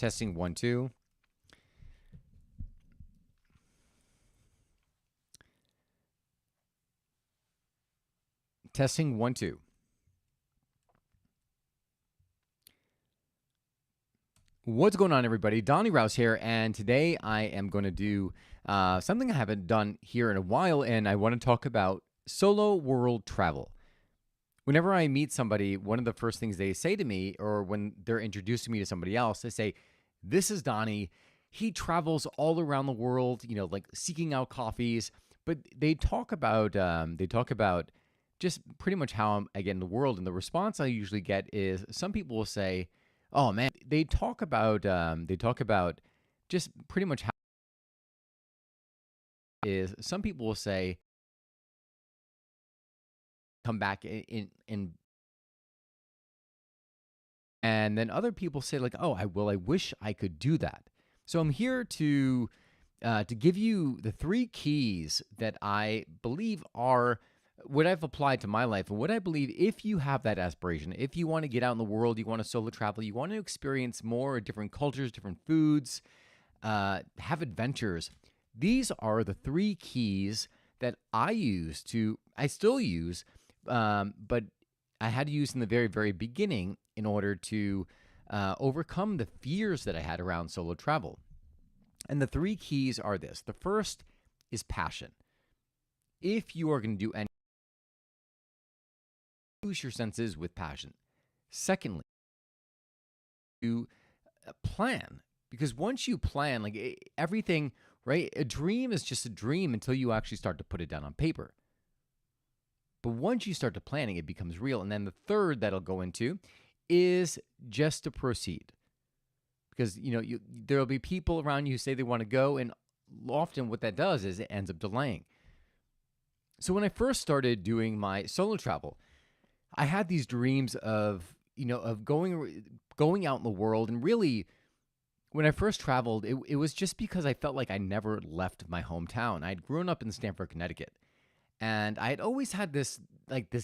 Testing 1, 2. Testing 1, 2. What's going on, everybody? Donnie Rouse here, and today I am going to do something I haven't done here in a while, and I want to talk about solo world travel. Whenever I meet somebody, one of the first things they say to me, or when they're introducing me to somebody else, they say, "This is Donnie. He travels all around the world, like seeking out coffees." But they talk about just pretty much how I get in the world, and the response I usually get is some people will say, "Oh man," they talk about just pretty much how is some people will say, "Come back in," and then other people say like, "Oh, I wish I could do that." So I'm here to give you the three keys that I believe are what I've applied to my life, and what I believe if you have that aspiration, if you want to get out in the world, you want to solo travel, you want to experience more different cultures, different foods, have adventures. These are the three keys that I still use, but I had to use in the very, very beginning in order to overcome the fears that I had around solo travel. And the three keys are this. The first is passion. If you are going to do any, use your senses with passion. Secondly, you plan, because once you plan, like everything, right? A dream is just a dream until you actually start to put it down on paper. But once you start to planning, it becomes real. And then the third that I'll go into is just to proceed. Because, there'll be people around you who say they want to go, and often what that does is it ends up delaying. So when I first started doing my solo travel, I had these dreams of, of going out in the world. And really, when I first traveled, it was just because I felt like I never left my hometown. I'd grown up in Stamford, Connecticut, and I had always had this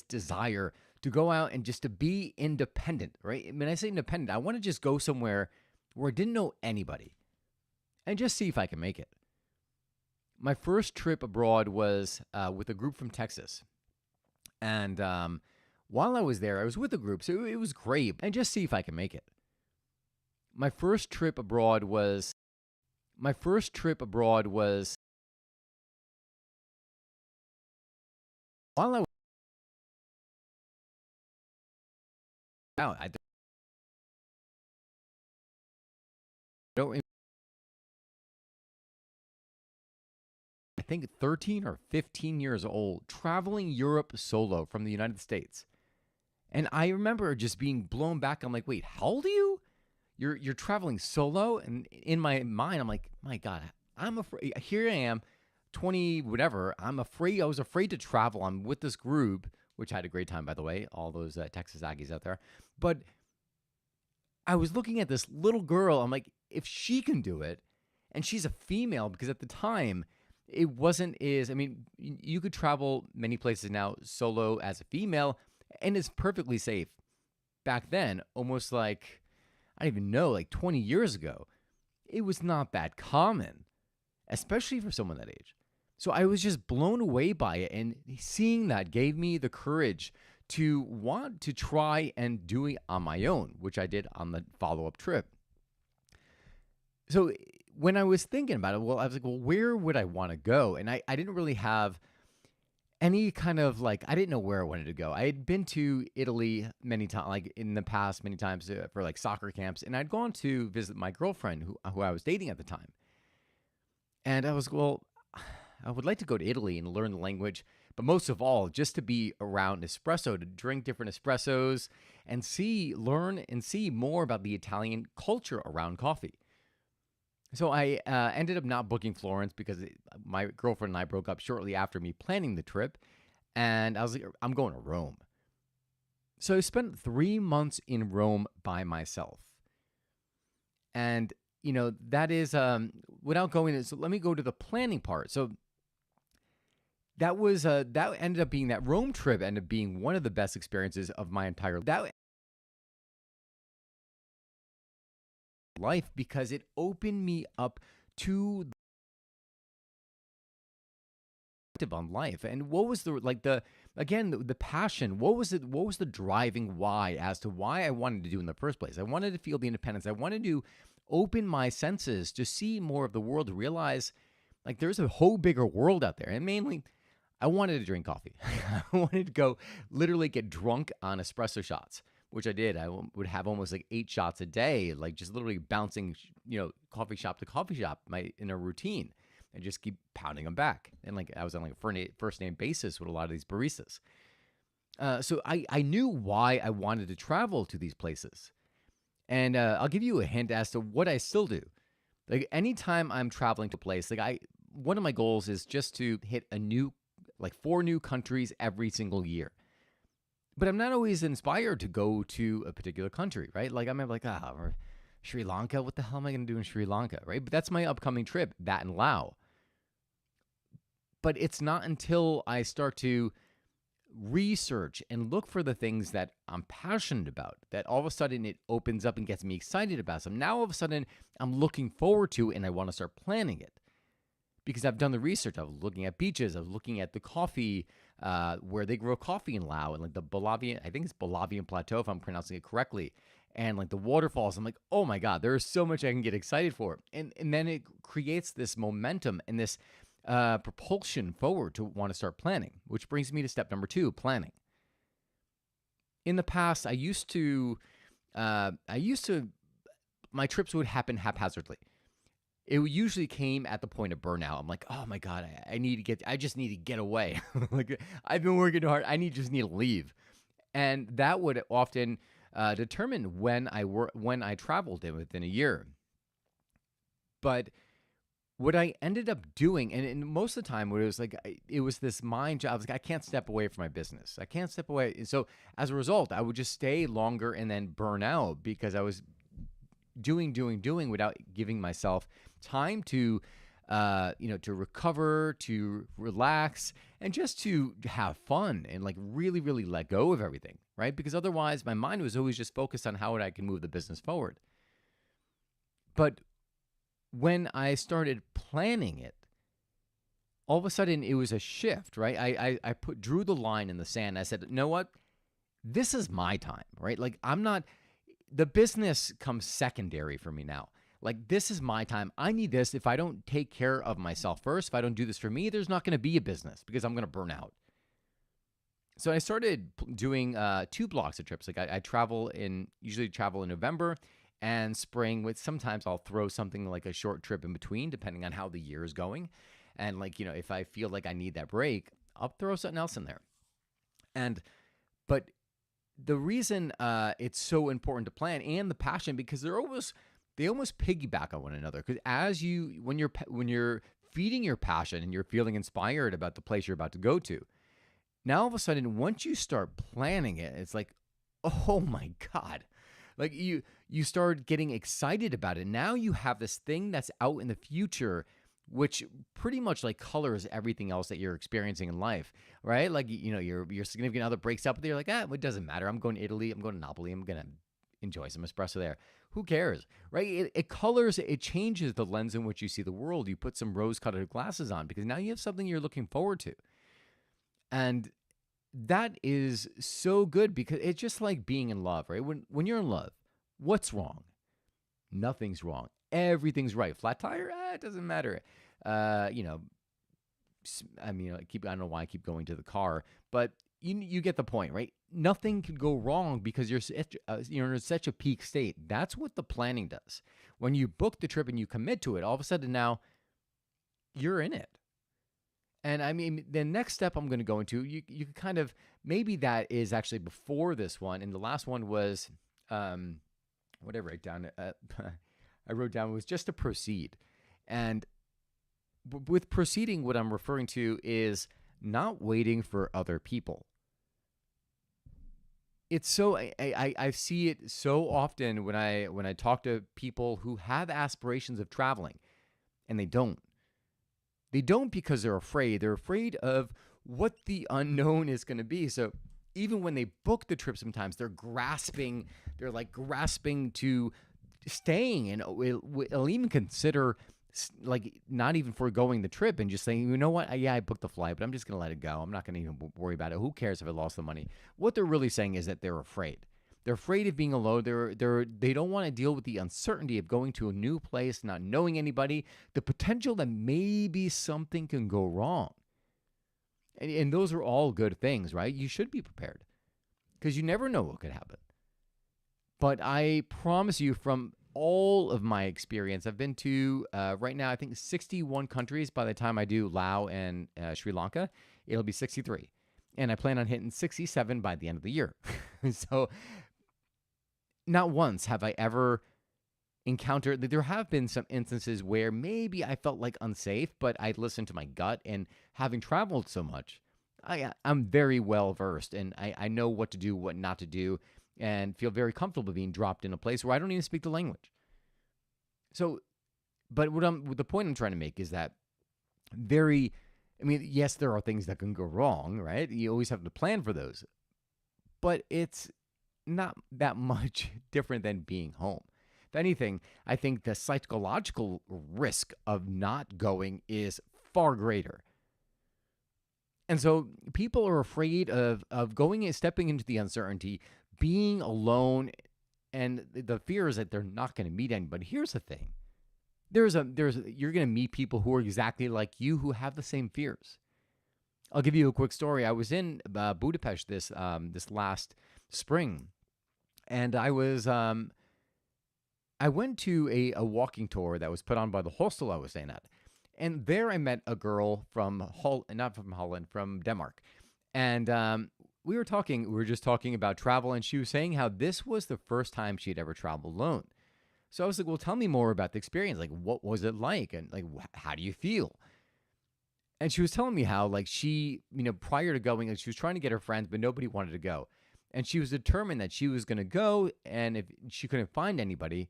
desire to go out and just to be independent, right? When I say independent, I want to just go somewhere where I didn't know anybody and just see if I can make it. My first trip abroad was with a group from Texas. And while I was there, I was with a group, so it was great. And just see if I can make it. My first trip abroad was while I was out. I don't I think 13 or 15 years old, traveling Europe solo from the United States. And I remember just being blown back. I'm like, wait, how old are you? You're traveling solo? And in my mind, I'm like, my God, I'm afraid. Here I am, 20, whatever. I was afraid to travel. I'm with this group, which I had a great time, by the way, all those Texas Aggies out there. But I was looking at this little girl. I'm like, if she can do it, and she's a female, because at the time, it wasn't as, I mean, you could travel many places now solo as a female, and it's perfectly safe. Back then, almost like, I don't even know, like 20 years ago, it was not that common, especially for someone that age. So I was just blown away by it, and seeing that gave me the courage to want to try and do it on my own, which I did on the follow-up trip. So when I was thinking about it, I was like, well, where would I want to go? And I didn't really have any kind of I didn't know where I wanted to go. I had been to Italy many times, like in the past, many times for like soccer camps. And I'd gone to visit my girlfriend who I was dating at the time. And I was, well, I would like to go to Italy and learn the language, but most of all, just to be around espresso, to drink different espressos and learn and see more about the Italian culture around coffee. So I ended up not booking Florence because my girlfriend and I broke up shortly after me planning the trip. And I was like, I'm going to Rome. So I spent 3 months in Rome by myself. And, that is, without going into, so let me go to the planning part. So that ended up being, that Rome trip ended up being one of the best experiences of my entire, that life because it opened me up to on life. And what was the passion? What was it? What was the driving why as to why I wanted to do in the first place? I wanted to feel the independence. I wanted to open my senses to see more of the world, to realize like there's a whole bigger world out there. And mainly, I wanted to drink coffee. I wanted to go literally get drunk on espresso shots, which I did. Would have almost like 8 shots a day, like just literally bouncing, coffee shop to coffee shop, in a routine, and just keep pounding them back. And like I was on like a first name basis with a lot of these baristas. So I knew why I wanted to travel to these places. And I'll give you a hint as to what I still do. Like anytime I'm traveling to a place, one of my goals is just to hit like 4 new countries every single year. But I'm not always inspired to go to a particular country, right? Like I'm like, Sri Lanka. What the hell am I going to do in Sri Lanka, right? But that's my upcoming trip, that and Laos. But it's not until I start to research and look for the things that I'm passionate about that all of a sudden it opens up and gets me excited about some. Now all of a sudden I'm looking forward to and I want to start planning it because I've done the research. I was looking at beaches. I was looking at the coffee, where they grow coffee in Laos, and like the Bolavian, I think it's Bolavian Plateau if I'm pronouncing it correctly, and like the waterfalls. I'm like, oh my God, there is so much I can get excited for. And then it creates this momentum and this propulsion forward to want to start planning, which brings me to step number 2, planning. In the past, I used to, my trips would happen haphazardly. It usually came at the point of burnout. I'm like, oh my God, I just need to get away. Like I've been working hard. Just need to leave. And that would often determine when I traveled within a year. But what I ended up doing, and most of the time, it was this mind job. I was like, I can't step away from my business. I can't step away. And so as a result, I would just stay longer and then burn out because I was doing without giving myself time to, to recover, to relax, and just to have fun and like really, really let go of everything, right? Because otherwise, my mind was always just focused on how I can move the business forward. But when I started planning it, all of a sudden it was a shift, right? I drew the line in the sand. I said, you know what? This is my time, right? Like the business comes secondary for me now. Like this is my time. I need this. If I don't take care of myself first, if I don't do this for me, there's not going to be a business because I'm going to burn out. So I started doing 2 blocks of trips. Like I usually travel in November and spring, with sometimes I'll throw something like a short trip in between, depending on how the year is going. And like, if I feel like I need that break, I'll throw something else in there. But the reason it's so important to plan and the passion, because they almost piggyback on one another. Because when you're feeding your passion and you're feeling inspired about the place you're about to go to, now all of a sudden, once you start planning it, it's like, oh my God. Like you start getting excited about it. Now you have this thing that's out in the future, which pretty much like colors everything else that you're experiencing in life, right? Like, your significant other breaks up with you. You're like, it doesn't matter. I'm going to Italy. I'm going to Napoli. I'm going to enjoy some espresso there. Who cares, right? It changes the lens in which you see the world. You put some rose-colored glasses on because now you have something you're looking forward to. And that is so good because it's just like being in love, right? When you're in love, what's wrong? Nothing's wrong. Everything's right. Flat tire? It doesn't matter. I don't know why I keep going to the car, but you get the point, right? Nothing could go wrong because you're in such a peak state. That's what the planning does. When you book the trip and you commit to it, all of a sudden now you're in it. And I mean, the next step I'm going to go into, you kind of, maybe that is actually before this one. And the last one was, what did I write down? I wrote down was just to proceed. And with proceeding, what I'm referring to is not waiting for other people. It's so, I see it so often when I talk to people who have aspirations of traveling and they don't. They don't because they're afraid. They're afraid of what the unknown is going to be. So even when they book the trip, sometimes they're grasping to staying, and it'll even consider like not even foregoing the trip and just saying, you know what, yeah, I booked the flight, but I'm just gonna let it go. I'm not gonna even worry about it. Who cares if I lost the money? What they're really saying is that they're afraid. They're afraid of being alone. They don't want to deal with the uncertainty of going to a new place, not knowing anybody, the potential that maybe something can go wrong. And those are all good things, right? You should be prepared because you never know what could happen. But I promise you, from all of my experience, I've been to right now, I think 61 countries. By the time I do Laos and Sri Lanka, it'll be 63. And I plan on hitting 67 by the end of the year. So, not once have I ever encountered that. There have been some instances where maybe I felt like unsafe, but I listened to my gut. And having traveled so much, I'm very well versed, and I know what to do, what not to do, and feel very comfortable being dropped in a place where I don't even speak the language. So, but the point I'm trying to make is that very, I mean, yes, there are things that can go wrong, right? You always have to plan for those, but it's not that much different than being home. If anything, I think the psychological risk of not going is far greater. And so people are afraid of going and stepping into the uncertainty, being alone, and the fear is that they're not going to meet anybody. Here's the thing. You're going to meet people who are exactly like you, who have the same fears. I'll give you a quick story. I was in Budapest this last spring, and I went to a walking tour that was put on by the hostel I was staying at. And there I met a girl from not from Holland, from Denmark. And we were just talking about travel, and she was saying how this was the first time she had ever traveled alone. So I was like, well, tell me more about the experience. Like, what was it like? And like, how do you feel? And she was telling me how, like, she, prior to going, like, she was trying to get her friends, but nobody wanted to go. And she was determined that she was going to go. And if she couldn't find anybody,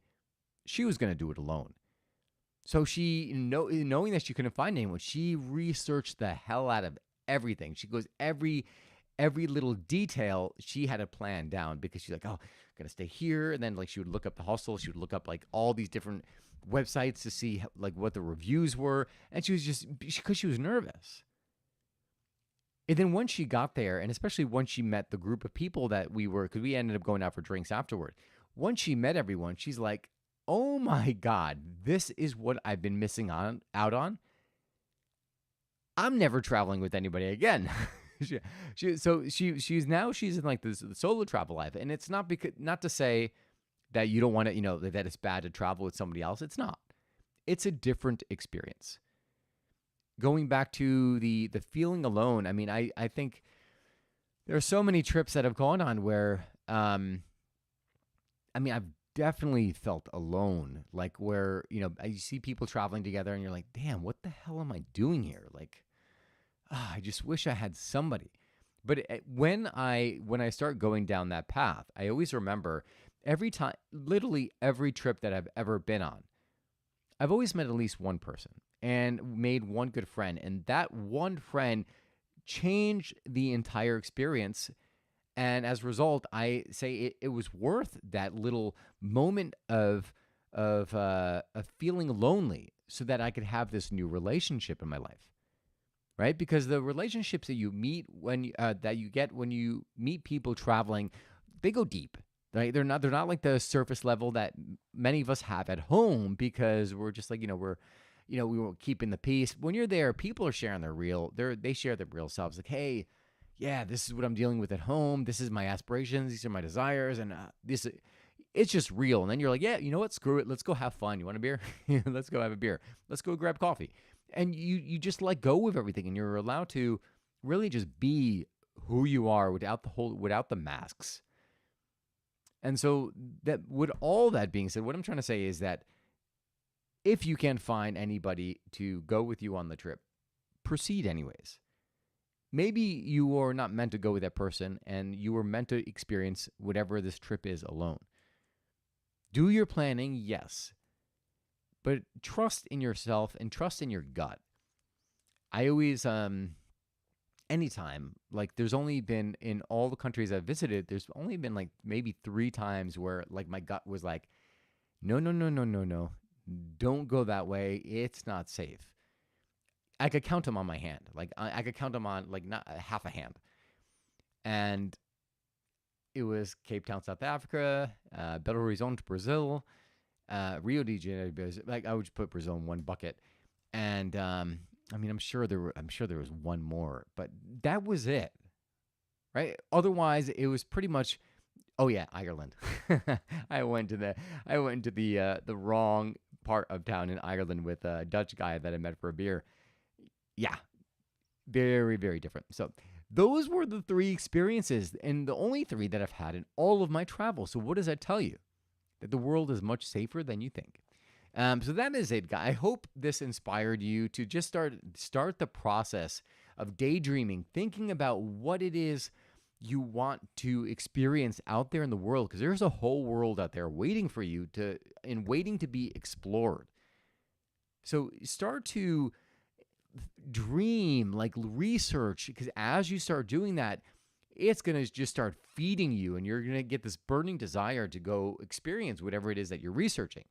she was going to do it alone. So she, knowing that she couldn't find anyone, she researched the hell out of everything. She goes, every little detail she had a plan down, because she's like, oh, I'm gonna stay here. And then like she would look up the hostel, she would look up like all these different websites to see like what the reviews were, and she was just, because she was nervous. And then once she got there, and especially once she met the group of people that because we ended up going out for drinks afterward. Once she met everyone, she's like, oh my God, this is what I've been missing out on. I'm never traveling with anybody again. She's in like this solo travel life, and it's not to say that you don't want to, that it's bad to travel with somebody else. It's not. It's a different experience. Going back to the feeling alone, I mean, I think there are so many trips that I've gone on where, I mean, I've definitely felt alone, like where, you see people traveling together and you're like, damn, what the hell am I doing here? Like, I just wish I had somebody. But when I start going down that path, I always remember every time, literally every trip that I've ever been on, I've always met at least one person and made one good friend. And that one friend changed the entire experience. And as a result, I say it was worth that little moment of feeling lonely so that I could have this new relationship in my life. Right? Because the relationships that you meet that you get when you meet people traveling, they go deep. Right? They're not like the surface level that many of us have at home, because we're just like, we were keeping the peace. When you're there, people are sharing they share their real selves. Like, hey, yeah, this is what I'm dealing with at home. This is my aspirations. These are my desires, and it's just real. And then you're like, yeah, you know what? Screw it. Let's go have fun. You want a beer? Let's go have a beer. Let's go grab coffee. And you just let go of everything, and you're allowed to really just be who you are without the masks. And so that, with all that being said, what I'm trying to say is that if you can find anybody to go with you on the trip, proceed anyways. Maybe you are not meant to go with that person, and you were meant to experience whatever this trip is alone. Do your planning, yes. But trust in yourself and trust in your gut. I always, anytime, like there's only been, in all the countries I've visited, there's only been like maybe 3 times where like my gut was like, no, no, no, no, no, no. Don't go that way. It's not safe. I could count them on my hand. Like I could count them on like not half a hand. And it was Cape Town, South Africa, Belo Horizonte, Brazil, Rio de Janeiro. Like I would just put Brazil in one bucket. And I mean, I'm sure there was one more, but that was it, right? Otherwise, it was pretty much. Oh yeah, Ireland. I went to the wrong part of town in Ireland with a Dutch guy that I met for a beer. Yeah, very, very different. So those were the three experiences and the only three that I've had in all of my travels. So what does that tell you? That the world is much safer than you think. So that is it, guy. I hope this inspired you to just start the process of daydreaming, thinking about what it is you want to experience out there in the world, because there's a whole world out there waiting for you waiting to be explored. So start to dream, like research, because as you start doing that, it's going to just start feeding you and you're going to get this burning desire to go experience whatever it is that you're researching.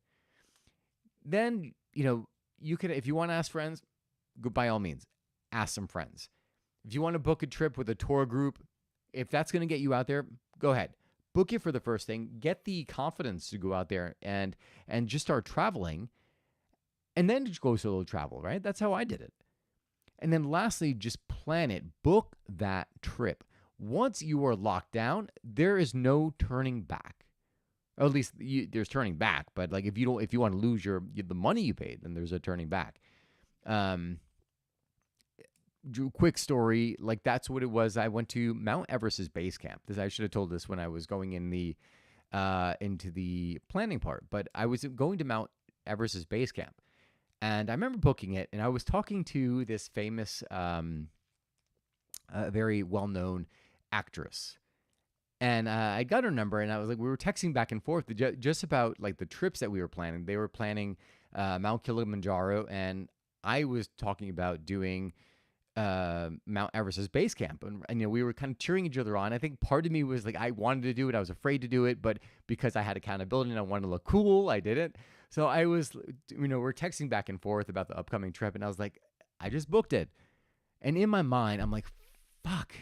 Then, you can, if you want to ask friends, go by all means, ask some friends. If you want to book a trip with a tour group, if that's going to get you out there, go ahead. Book it for the first thing. Get the confidence to go out there and just start traveling, and then just go solo travel, right? That's how I did it. And then lastly, just plan it. Book that trip. Once you are locked down, there is no turning back. Or at least there's turning back, but like if you want to lose the money you paid, then there's a turning back. Quick story, like that's what it was. I went to Mount Everest's base camp. I should have told this when I was going in into the planning part, but I was going to Mount Everest's base camp, and I remember booking it, and I was talking to this famous, very well-known actress. And I got her number, and I was like, we were texting back and forth just about like the trips that we were planning. They were planning Mount Kilimanjaro, and I was talking about doing Mount Everest's base camp, and we were kind of cheering each other on. I think part of me was like, I wanted to do it, I was afraid to do it, but because I had accountability and I wanted to look cool, I did it. So I was, we're texting back and forth about the upcoming trip, and I was like, I just booked it, and in my mind, I'm like, fuck.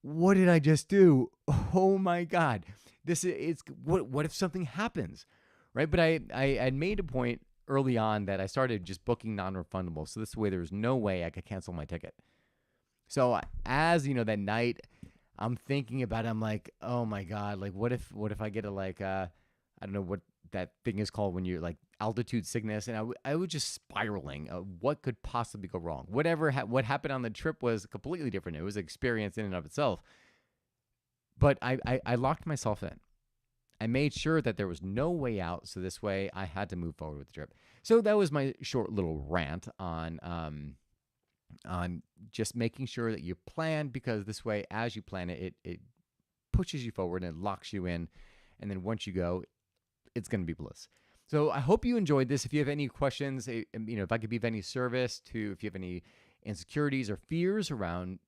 What did I just do? Oh my God. What if something happens? Right? But I had made a point early on that I started just booking non-refundable. So this way there was no way I could cancel my ticket. So as that night I'm thinking about it, I'm like, oh my God, like what if I get I don't know what that thing is called when you're like altitude sickness, and I was just spiraling. What could possibly go wrong? What happened on the trip was completely different. It was an experience in and of itself. But I locked myself in. I made sure that there was no way out, so this way I had to move forward with the trip. So that was my short little rant on just making sure that you plan, because this way, as you plan it pushes you forward and it locks you in, and then once you go, it's going to be bliss. So I hope you enjoyed this. If you have any questions, if I could be of any service if you have any insecurities or fears around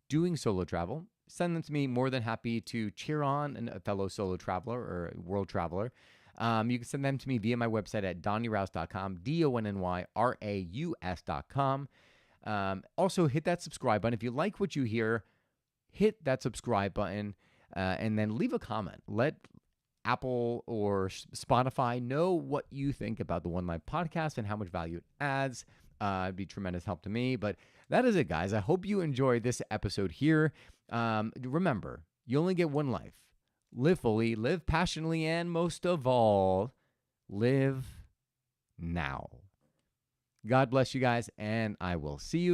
doing solo travel, send them to me. More than happy to cheer on a fellow solo traveler or world traveler. You can send them to me via my website at donnyraus.com, DonnyRaus.com. Also, hit that subscribe button. If you like what you hear, hit that subscribe button and then leave a comment. Let Apple or Spotify know what you think about the One Life podcast and how much value it adds. It'd be tremendous help to me. But that is it, guys. I hope you enjoyed this episode here. Remember, you only get one life. Live fully, live passionately, and most of all, live now. God bless you guys, and I will see you again.